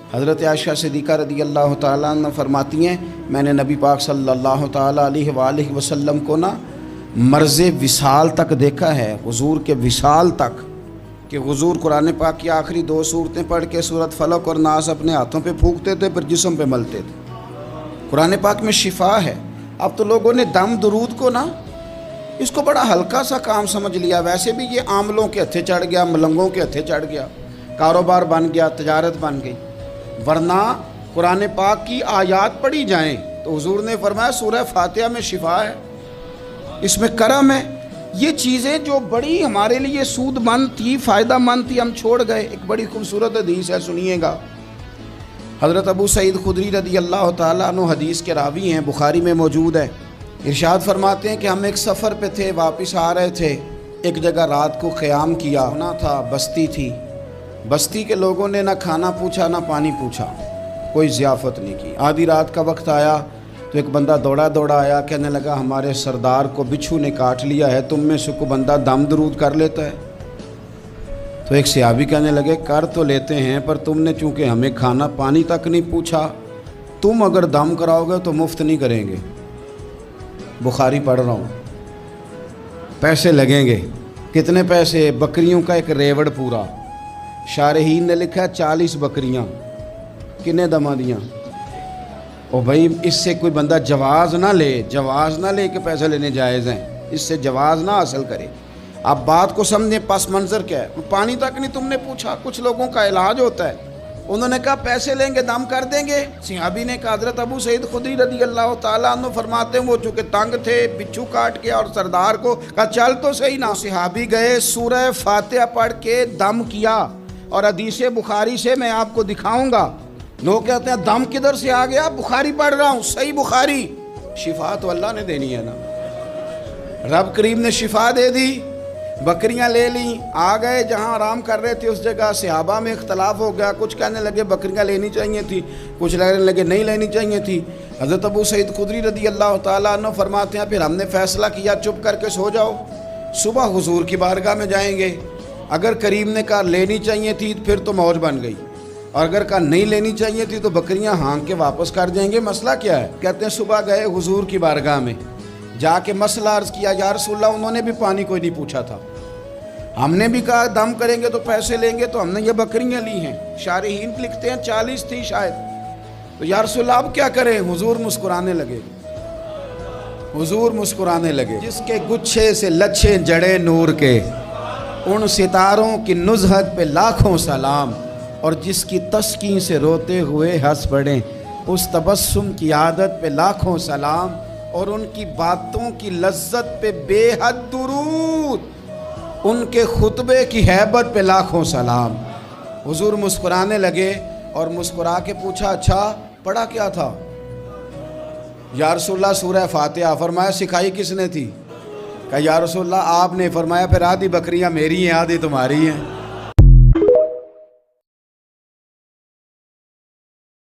हज़रत आयशा सिद्दीक़ा रदी अल्लाह ताला अन्हा फरमाती हैं, मैंने नबी पाक सल्लल्लाहु ताला अलैहि वसल्लम को ना मर्ज़े विसाल तक देखा है, हुजूर के विसाल तक, कि हुजूर कुरान पाक की आखिरी 2 सूरतें पढ़ के सूरत फलक और नास अपने हाथों पे फूंकते थे, फिर जिस्म पे मलते थे। कुरान पाक में शिफा है। अब तो लोगों ने दम दुरूद को ना इसको बड़ा हल्का सा काम समझ लिया। वैसे भी ये आमलों के हथे चढ़ गया, मलंगों के हथे चढ़ गया, कारोबार बन गया, तजारत बन गई। वरना कुरान पाक की आयात पढ़ी जाएं तो हुजूर ने फरमाया सूरह फातिहा में शिफा है, इसमें करम है। ये चीज़ें जो बड़ी हमारे लिए सूदमंद थी, फ़ायदा मंद थी, हम छोड़ गए। एक बड़ी खूबसूरत हदीस है, सुनिएगा। हज़रत अबू सईद खुदरी रदी अल्लाह ताला अन्हु हदीस के रावी हैं, बुखारी में मौजूद है। इरशाद फरमाते हैं कि हम एक सफ़र पे थे, वापस आ रहे थे। एक जगह रात को क़याम किया, होना था, बस्ती थी। बस्ती के लोगों ने ना खाना पूछा ना पानी पूछा, कोई ज़ियाफ़त नहीं की। आधी रात का वक्त आया तो एक बंदा दौड़ा दौड़ा आया, कहने लगा हमारे सरदार को बिच्छू ने काट लिया है, तुम में से कोई बंदा दम दरूद कर लेता है? तो एक सहाबी कहने लगे कर तो लेते हैं, पर तुमने चूँकि हमें खाना पानी तक नहीं पूछा, तुम अगर दम कराओगे तो मुफ्त नहीं करेंगे। बुखारी पढ़ रहा हूँ। पैसे लगेंगे। कितने पैसे? बकरियों का एक रेवड़ पूरा। शारहीन ने लिखा 40 बकरियाँ। कितने दमा दियाँ? ओ भाई, इससे कोई बंदा जवाज़ ना ले कि पैसे लेने जायज़ हैं, इससे जवाज़ ना हासिल करे। आप बात को समझें, पस मंज़र क्या है। पानी तक नहीं तुमने पूछा। कुछ लोगों का इलाज होता है, उन्होंने कहा पैसे लेंगे दम कर देंगे। सहाबी ने कहा, हज़रत अबू सईद खुदरी रदी अल्लाह ताला अन्हु फरमाते हैं वो चूँकि तंग थे, बिच्छू काट के, और सरदार को कहा चल तो सही ना। सहाबी गए, सूरह फातिहा पढ़ के दम किया, और हदीस बुखारी से मैं आपको दिखाऊंगा। लोग कहते हैं दम किधर से आ गया? बुखारी पढ़ रहा हूँ, सही बुखारी। शिफा तो अल्लाह ने देनी है ना, रब करीम ने शिफा दे दी। बकरियां ले ली, आ गए जहां आराम कर रहे थे उस जगह। सहाबा में इख्तलाफ हो गया, कुछ कहने लगे बकरियां लेनी चाहिए थी, कुछ कहने लगे नहीं लेनी चाहिए थी। हज़रत अबू सईद खुदरी रदी अल्लाह ताला अन्हु फरमाते हैं फिर हमने फ़ैसला किया चुप करके सो जाओ, सुबह हुजूर की बारगाह में जाएंगे। अगर करीम ने कहा लेनी चाहिए थी फिर तो मौज बन गई, और अगर कहा नहीं लेनी चाहिए थी तो बकरियां हाँक के वापस कर जाएंगे। मसला क्या है? कहते हैं सुबह गए हुजूर की बारगाह में, जाके मसला अर्ज़ किया, या रसूलल्लाह उन्होंने भी पानी कोई नहीं पूछा था, हमने भी कहा दम करेंगे तो पैसे लेंगे, तो हमने ये बकरियां ली हैं। शारहीन लिखते हैं 40 थी शायद। तो या रसूलल्लाह अब क्या करें? हुजूर मुस्कुराने लगे। हुजूर मुस्कुराने लगे। जिसके गुच्छे से लच्छे जड़े नूर के, उन सितारों की नुज़हत पे लाखों सलाम, और जिसकी तस्कीन से रोते हुए हंस पड़े, उस तबस्सुम की आदत पे लाखों सलाम, और उनकी बातों की लज्जत पे बेहद दुरूद, उनके खुतबे की हैबत पे लाखों सलाम। हुजूर मुस्कुराने लगे और मुस्कुरा के पूछा अच्छा पढ़ा क्या था? या रसूलल्लाह सूरह फातिहा। फरमाया सिखाई किसने थी? कहा या रसूलल्लाह आपने। फरमाया फिर आधी बकरियां मेरी हैं आधी तुम्हारी हैं।